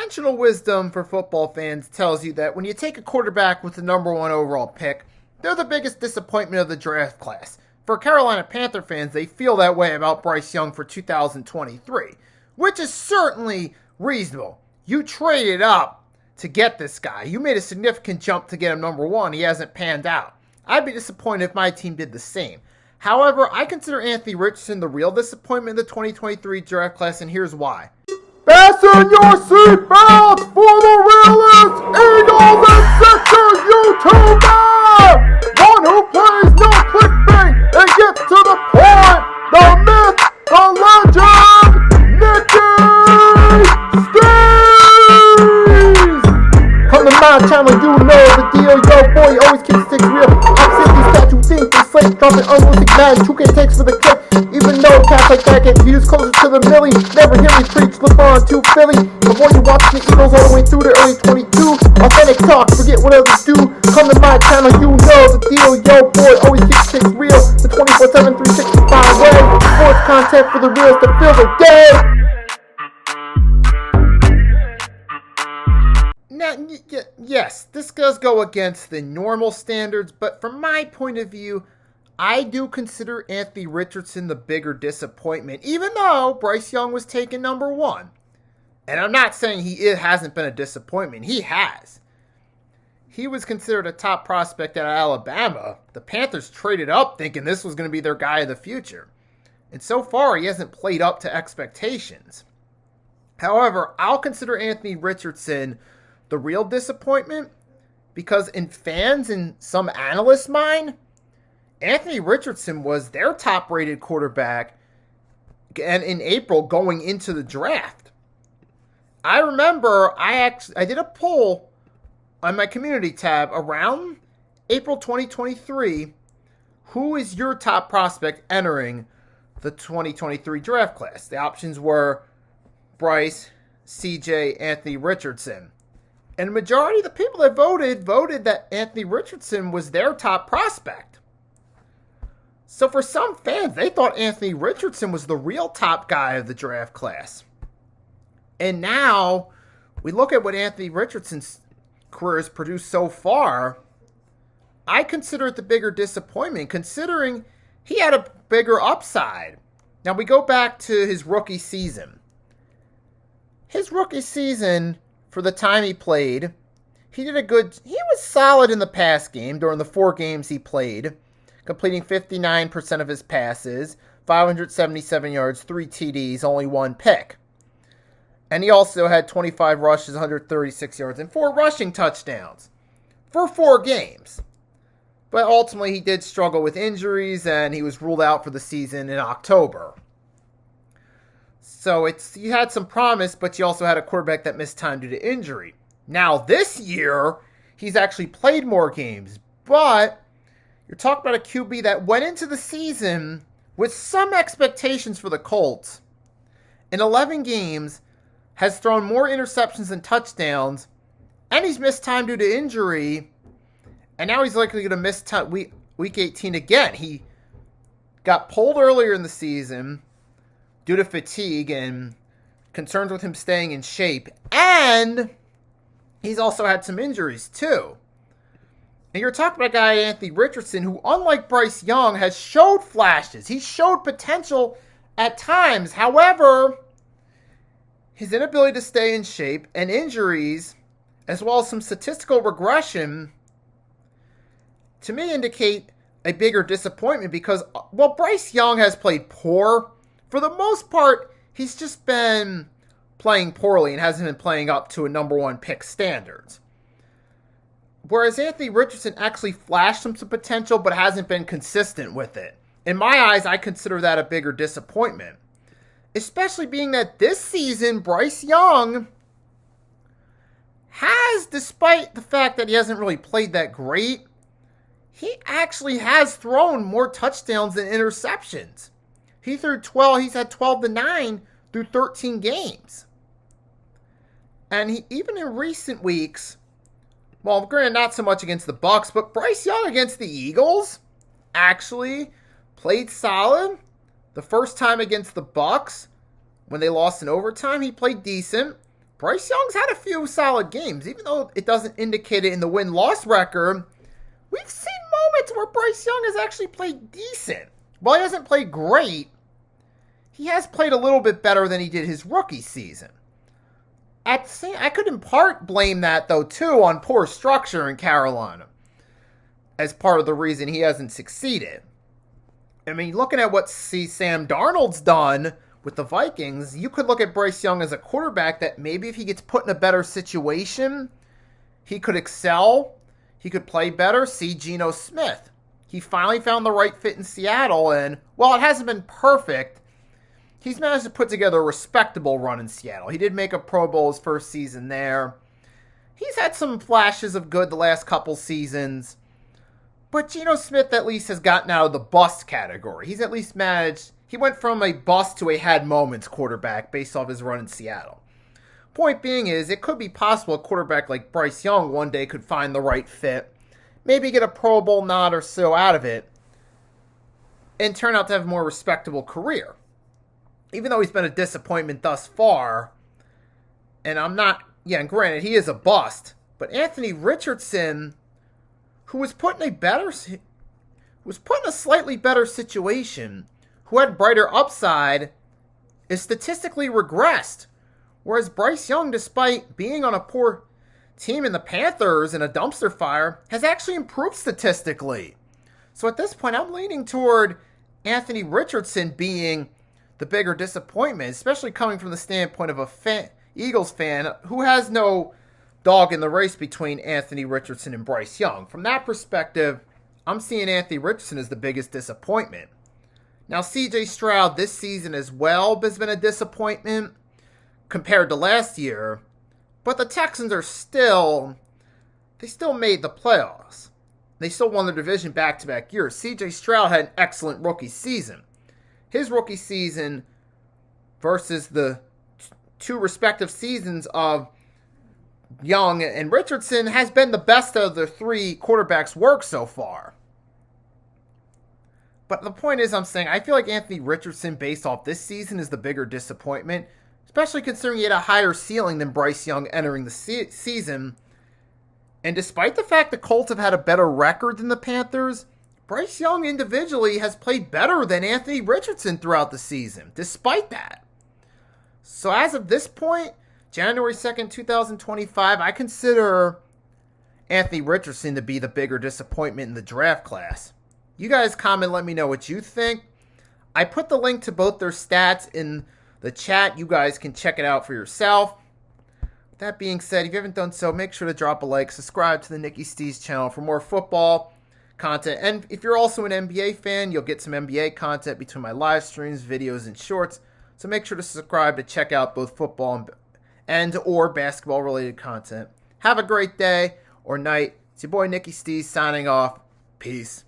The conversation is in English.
conventional wisdom for football fans tells you that when you take a quarterback with the number one overall pick, they're the biggest disappointment of the draft class. For Carolina Panther fans, they feel that way about Bryce Young for 2023, which is certainly reasonable. You traded up to get this guy. You made a significant jump to get him number one. He hasn't panned out. I'd be disappointed if my team did the same. However, I consider Anthony Richardson the real disappointment in the 2023 draft class, and here's why. Fasten your seatbelts for the realest Eagles and Sixers YouTuber! One who plays no clickbait and gets to the point! The myth, the legend, Nicky Steves! Come to my channel, you know the deal, yo boy, always keeps things real. I'm sick these cats who think they slate, dropping unrealistic mad 2K takes for the clip. Even though cats like that get views closer to the milli, never hear me preach, look on to Philly. Before you watch the Eagles all the way through the early 22, authentic talk, forget what others do. Come to my channel, you know the deal, yo boy, always keeps things real. The 24/7, 365 way, sports content for the reals to fill the day. Now, yes, this does go against the normal standards, but from my point of view, I do consider Anthony Richardson the bigger disappointment, even though Bryce Young was taken number one. And I'm not saying it hasn't been a disappointment. He has. He was considered a top prospect at Alabama. The Panthers traded up thinking this was going to be their guy of the future. And so far, he hasn't played up to expectations. However, I'll consider Anthony Richardson the real disappointment because in fans and some analysts' mind, Anthony Richardson was their top-rated quarterback and in April going into the draft. I remember I did a poll on my community tab around April 2023. Who is your top prospect entering the 2023 draft class? The options were Bryce, CJ, Anthony Richardson. And the majority of the people that voted that Anthony Richardson was their top prospect. So for some fans, they thought Anthony Richardson was the real top guy of the draft class. And now we look at what Anthony Richardson's career has produced so far. I consider it the bigger disappointment, considering he had a bigger upside. Now we go back to his rookie season. His rookie season, for the time he played, he was solid in the pass game during the 4 games he played, completing 59% of his passes, 577 yards, 3 TDs, only 1 pick. And he also had 25 rushes, 136 yards, and 4 rushing touchdowns for 4 games. But ultimately, he did struggle with injuries, and he was ruled out for the season in October. So he had some promise, but you also had a quarterback that missed time due to injury. Now, this year, he's actually played more games, but you're talking about a QB that went into the season with some expectations for the Colts. In 11 games, has thrown more interceptions than touchdowns, and he's missed time due to injury, and now he's likely going to miss week 18 again. He got pulled earlier in the season due to fatigue and concerns with him staying in shape, and he's also had some injuries too. And you're talking about a guy, Anthony Richardson, who, unlike Bryce Young, has showed flashes. He showed potential at times. However, his inability to stay in shape and injuries, as well as some statistical regression, to me indicate a bigger disappointment because, while Bryce Young has played poor, for the most part, he's just been playing poorly and hasn't been playing up to a number 1 pick standards. Whereas Anthony Richardson actually flashed some potential but hasn't been consistent with it. In my eyes, I consider that a bigger disappointment. Especially being that this season, Bryce Young has, despite the fact that he hasn't really played that great, he actually has thrown more touchdowns than interceptions. He's had 12-9 through 13 games. And even in recent weeks, well, granted, not so much against the Bucs, but Bryce Young against the Eagles actually played solid. The first time against the Bucs, when they lost in overtime, he played decent. Bryce Young's had a few solid games. Even though it doesn't indicate it in the win-loss record, we've seen moments where Bryce Young has actually played decent. While he hasn't played great, he has played a little bit better than he did his rookie season. I could in part blame that, though, too, on poor structure in Carolina as part of the reason he hasn't succeeded. I mean, looking at what Sam Darnold's done with the Vikings, you could look at Bryce Young as a quarterback that maybe if he gets put in a better situation, he could excel, he could play better. See Geno Smith. He finally found the right fit in Seattle, and while it hasn't been perfect, he's managed to put together a respectable run in Seattle. He did make a Pro Bowl his first season there. He's had some flashes of good the last couple seasons. But Geno Smith at least has gotten out of the bust category. He's at least managed. He went from a bust to a had moments quarterback based off his run in Seattle. Point being is, it could be possible a quarterback like Bryce Young one day could find the right fit, maybe get a Pro Bowl nod or so out of it, and turn out to have a more respectable career. Even though he's been a disappointment thus far, and and granted, he is a bust, but Anthony Richardson, who was put in a slightly better situation, who had brighter upside, is statistically regressed. Whereas Bryce Young, despite being on a poor team in the Panthers in a dumpster fire, has actually improved statistically. So at this point, I'm leaning toward Anthony Richardson being the bigger disappointment, especially coming from the standpoint of a Eagles fan who has no dog in the race between Anthony Richardson and Bryce Young. From that perspective, I'm seeing Anthony Richardson as the biggest disappointment. Now, C.J. Stroud this season as well has been a disappointment compared to last year, but the Texans they still made the playoffs. They still won the division back-to-back years. C.J. Stroud had an excellent rookie season. His rookie season versus the two respective seasons of Young and Richardson has been the best of the three quarterbacks' work so far. But the point is, I'm saying, I feel like Anthony Richardson, based off this season, is the bigger disappointment, especially considering he had a higher ceiling than Bryce Young entering the season. And despite the fact the Colts have had a better record than the Panthers, Bryce Young individually has played better than Anthony Richardson throughout the season, despite that. So as of this point, January 2nd, 2025, I consider Anthony Richardson to be the bigger disappointment in the draft class. You guys comment, let me know what you think. I put the link to both their stats in the chat. You guys can check it out for yourself. That being said, if you haven't done so, make sure to drop a like, subscribe to the Nicky Stees channel for more football content. And if you're also an NBA fan, you'll get some NBA content between my live streams, videos, and shorts. So make sure to subscribe to check out both football and or basketball related content. Have a great day or night. It's your boy Nicky Stees signing off. Peace.